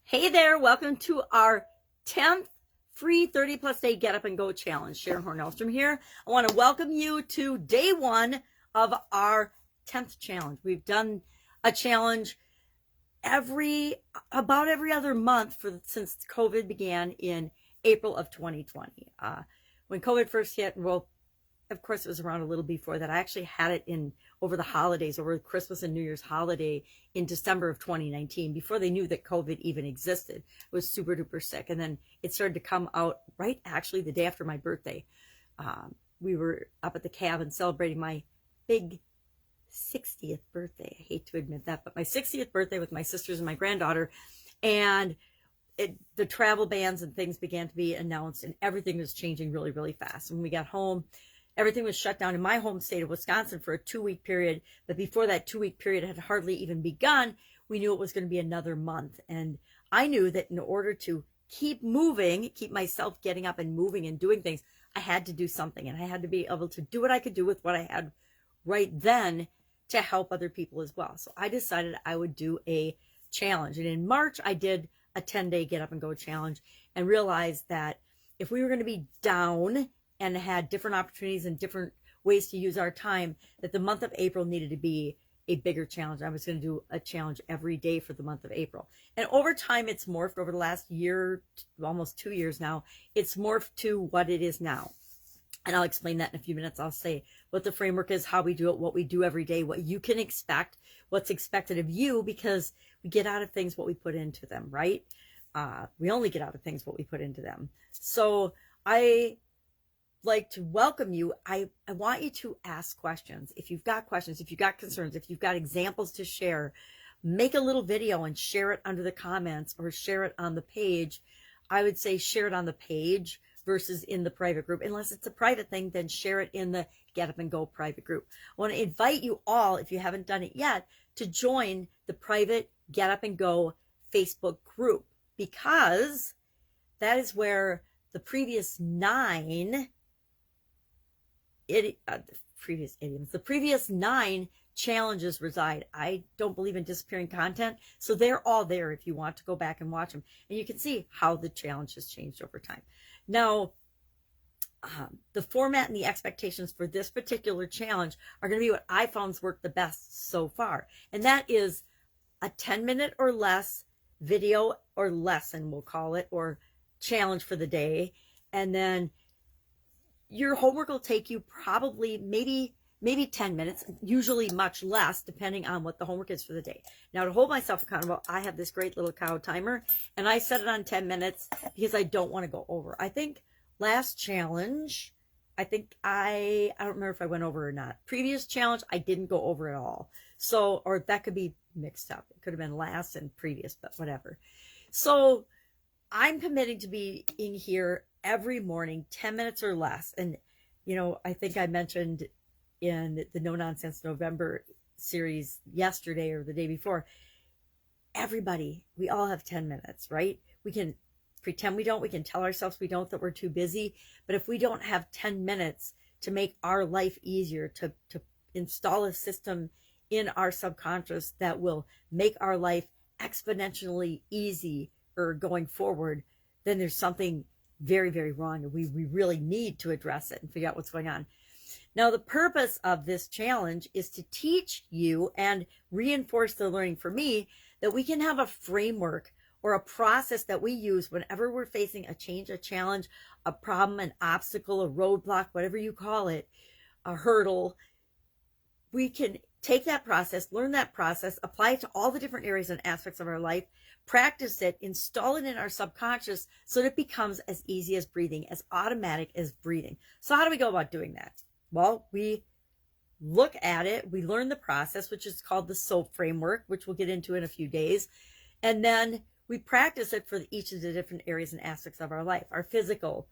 Hey there, welcome to our 10th free 30 plus day get up and go challenge. Sharon Horne-Ellstrom here. I want to welcome you to day one of our 10th challenge. We've done a challenge about every other month since COVID began in April of 2020. When COVID first hit, well, of course it was around a little before that. I actually had it over the holidays, over Christmas and New Year's holiday in December of 2019, before they knew that COVID even existed. I was super duper sick. And then it started to come out right actually the day after my birthday. We were up at the cabin celebrating my big 60th birthday. I hate to admit that, but my 60th birthday with my sisters and my granddaughter. And the travel bans and things began to be announced, and everything was changing really, really fast. When we got home, everything was shut down in my home state of Wisconsin for a 2-week period. But before that 2-week period had hardly even begun, we knew it was going to be another month. And I knew that in order to keep moving, keep myself getting up and moving and doing things, I had to do something. And I had to be able to do what I could do with what I had right then to help other people as well. So I decided I would do a challenge. And in March, I did a 10-day get up and go challenge and realized that if we were going to be down and had different opportunities and different ways to use our time, that the month of April needed to be a bigger challenge. I was going to do a challenge every day for the month of April. And over time, it's morphed over the last year, almost 2 years now. It's morphed to what it is now. And I'll explain that in a few minutes. I'll say what the framework is, how we do it, what we do every day, what you can expect, what's expected of you, because we get out of things what we put into them, right? We only get out of things what we put into them. So I like to welcome you. I want you to ask questions. If you've got questions, if you've got concerns, if you've got examples to share, make a little video and share it under the comments or share it on the page. I would say share it on the page versus in the private group. Unless it's a private thing, then share it in the Get Up and Go private group. I want to invite you all, if you haven't done it yet, to join the private Get Up and Go Facebook group, because that is where the previous 9 challenges reside. I don't believe in disappearing content, so they're all there if you want to go back and watch them, and you can see how the challenge has changed over time. Now, the format and the expectations for this particular challenge are going to be what I found's worked the best so far, and that is a 10-minute or less video or lesson, we'll call it, or challenge for the day, and then your homework will take you probably maybe 10 minutes, usually much less, depending on what the homework is for the day. Now, to hold myself accountable, I have this great little cow timer, and I set it on 10 minutes because I don't want to go over. I think last challenge, I don't remember if I went over or not. Previous challenge, I didn't go over at all. So, or that could be mixed up. It could have been last and previous, but whatever. So I'm committing to be in here every morning, 10 minutes or less. And, I think I mentioned in the No Nonsense November series yesterday or the day before, everybody, we all have 10 minutes, right? We can pretend we don't, we can tell ourselves we don't, that we're too busy. But if we don't have 10 minutes to make our life easier, to install a system in our subconscious that will make our life exponentially easy or going forward, then there's something very, very wrong, and we really need to address it and figure out what's going on. Now, the purpose of this challenge is to teach you and reinforce the learning for me that we can have a framework or a process that we use whenever we're facing a change, a challenge, a problem, an obstacle, a roadblock, whatever you call it, a hurdle. We can take that process, learn that process, apply it to all the different areas and aspects of our life, practice it, install it in our subconscious so that it becomes as easy as breathing, as automatic as breathing. So how do we go about doing that? Well, we look at it, we learn the process, which is called the SOAP framework, which we'll get into in a few days. And then we practice it for each of the different areas and aspects of our life, our physical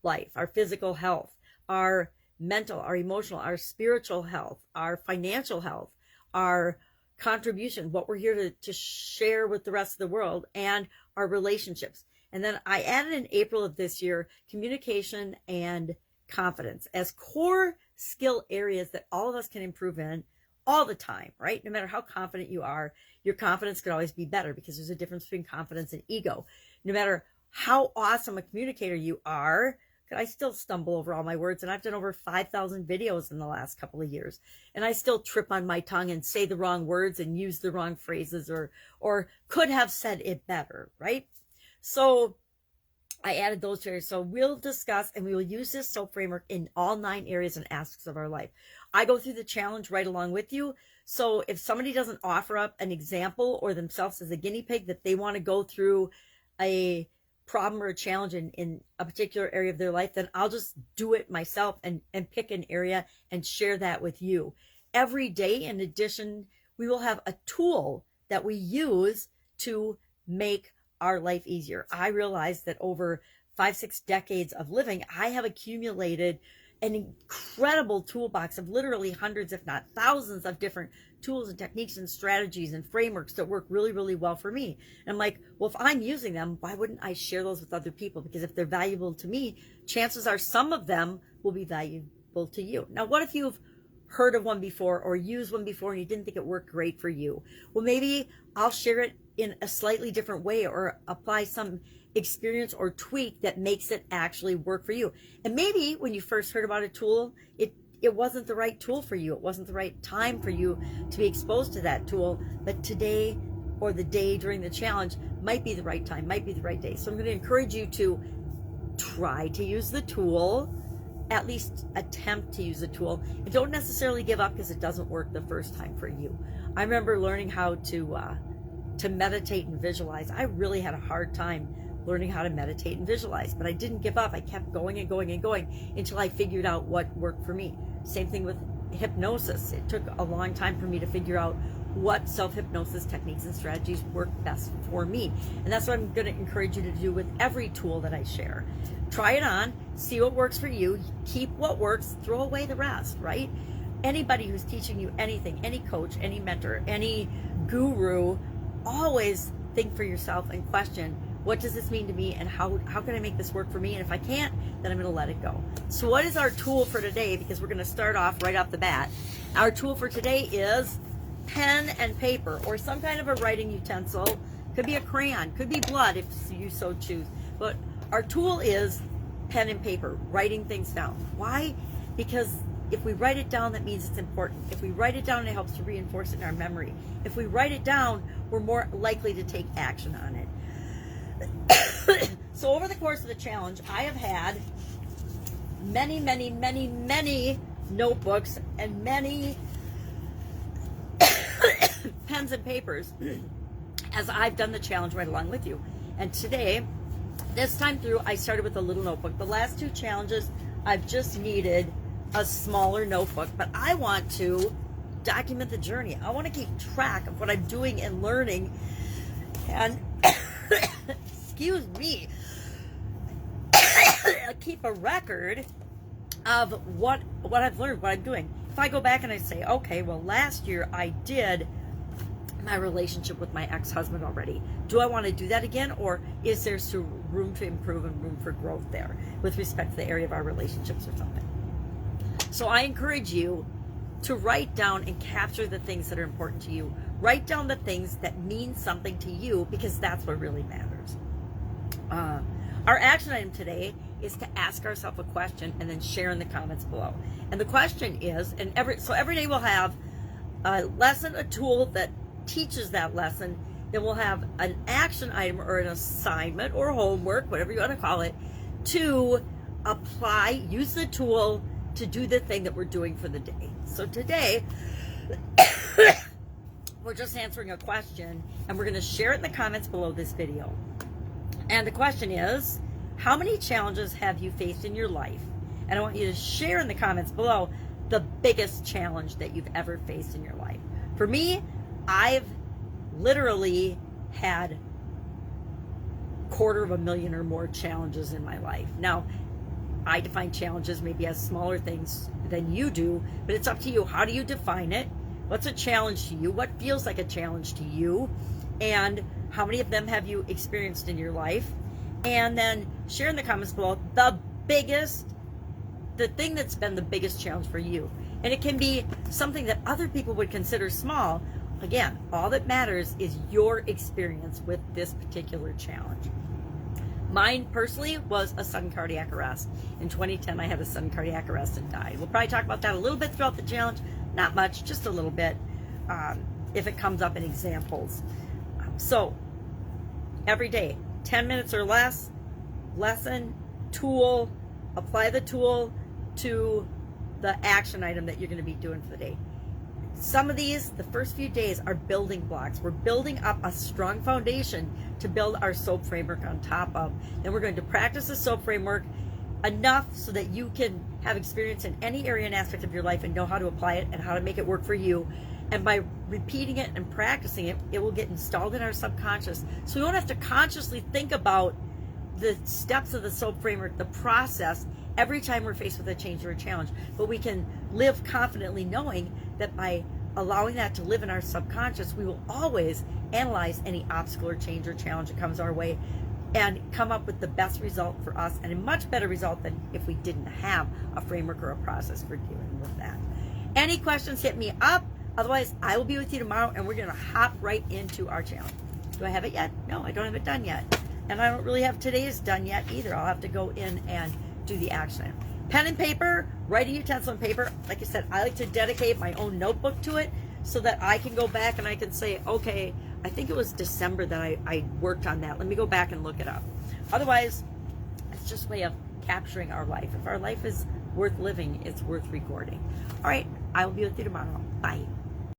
life, our physical health, our mental, our emotional, our spiritual health, our financial health, our contribution, what we're here to share with the rest of the world, and our relationships. And then I added in April of this year, communication and confidence as core skill areas that all of us can improve in all the time, right? No matter how confident you are, your confidence could always be better, because there's a difference between confidence and ego. No matter how awesome a communicator you are, I still stumble over all my words, and I've done over 5,000 videos in the last couple of years, and I still trip on my tongue and say the wrong words and use the wrong phrases, or could have said it better, right? So I added those areas. So we'll discuss and we will use this SOAP framework in all 9 areas and aspects of our life. I go through the challenge right along with you. So if somebody doesn't offer up an example or themselves as a guinea pig that they want to go through a problem or a challenge in a particular area of their life, then I'll just do it myself and pick an area and share that with you. Every day, in addition, we will have a tool that we use to make our life easier. I realize that over 5-6 decades of living, I have accumulated an incredible toolbox of literally hundreds, if not thousands, of different tools and techniques and strategies and frameworks that work really, really well for me. And I'm like, well, if I'm using them, why wouldn't I share those with other people? Because if they're valuable to me, chances are some of them will be valuable to you. Now, what if you've heard of one before or used one before and you didn't think it worked great for you? Well, maybe I'll share it in a slightly different way or apply some experience or tweak that makes it actually work for you. And maybe when you first heard about a tool, it wasn't the right tool for you. It wasn't the right time for you to be exposed to that tool. But today, or the day during the challenge, might be the right time, might be the right day. So I'm going to encourage you to try to use the tool, at least attempt to use the tool, and don't necessarily give up because it doesn't work the first time for you. I remember learning how to meditate and visualize. I really had a hard time learning how to meditate and visualize, but I didn't give up. I kept going and going and going until I figured out what worked for me. Same thing with hypnosis. It took a long time for me to figure out what self-hypnosis techniques and strategies work best for me. And that's what I'm going to encourage you to do with every tool that I share. Try it on, see what works for you, keep what works, throw away the rest, right? Anybody who's teaching you anything, any coach, any mentor, any guru, always think for yourself and question, what does this mean to me, and how can I make this work for me? And if I can't, then I'm going to let it go. So what is our tool for today? Because we're going to start off right off the bat. Our tool for today is pen and paper, or some kind of a writing utensil. Could be a crayon, could be blood if you so choose. But our tool is pen and paper, writing things down. Why? Because if we write it down, that means it's important. If we write it down, it helps to reinforce it in our memory. If we write it down, we're more likely to take action on it. So over the course of the challenge, I have had many, many, many, many notebooks and many pens and papers as I've done the challenge right along with you. And today, this time through, I started with a little notebook. The last 2 challenges, I've just needed a smaller notebook, but I want to document the journey. I want to keep track of what I'm doing and learning, and excuse me, keep a record of what I've learned, what I'm doing. If I go back and I say, okay, well, last year I did my relationship with my ex-husband already. Do I want to do that again, or is there some room to improve and room for growth there with respect to the area of our relationships or something? So I encourage you to write down and capture the things that are important to you. Write down the things that mean something to you, because that's what really matters. Our action item today is to ask ourselves a question and then share in the comments below. And the question is, every day we'll have a lesson, a tool that teaches that lesson. Then we'll have an action item or an assignment or homework, whatever you want to call it, to apply, use the tool to do the thing that we're doing for the day. So today, we're just answering a question, and we're going to share it in the comments below this video. And the question is, how many challenges have you faced in your life? And I want you to share in the comments below the biggest challenge that you've ever faced in your life. For me, I've literally had 250,000 or more challenges in my life. Now, I define challenges maybe as smaller things than you do, but it's up to you. How do you define it? What's a challenge to you? What feels like a challenge to you? And how many of them have you experienced in your life? And then share in the comments below the biggest the thing that's been the biggest challenge for you. And it can be something that other people would consider small. Again, all that matters is your experience with this particular challenge. Mine personally was a sudden cardiac arrest. In 2010, I had a sudden cardiac arrest and died. We'll probably talk about that a little bit throughout the challenge. Not much, just a little bit, if it comes up in examples. So, every day, 10 minutes or less, lesson, tool, apply the tool to the action item that you're going to be doing for the day. Some of these, the first few days, are building blocks. We're building up a strong foundation to build our SOAP framework on top of. Then we're going to practice the SOAP framework enough so that you can have experience in any area and aspect of your life and know how to apply it and how to make it work for you. And by repeating it and practicing it, it will get installed in our subconscious. So we won't have to consciously think about the steps of the SOAP framework, the process, every time we're faced with a change or a challenge. But we can live confidently knowing that by allowing that to live in our subconscious, we will always analyze any obstacle or change or challenge that comes our way and come up with the best result for us, and a much better result than if we didn't have a framework or a process for dealing with that. Any questions, hit me up. Otherwise, I will be with you tomorrow, and we're going to hop right into our challenge. Do I have it yet? No, I don't have it done yet. And I don't really have today's done yet either. I'll have to go in and do the action. Pen and paper, writing utensil and paper. Like I said, I like to dedicate my own notebook to it so that I can go back and I can say, okay, I think it was December that I worked on that. Let me go back and look it up. Otherwise, it's just a way of capturing our life. If our life is worth living, it's worth recording. All right, I will be with you tomorrow. Bye.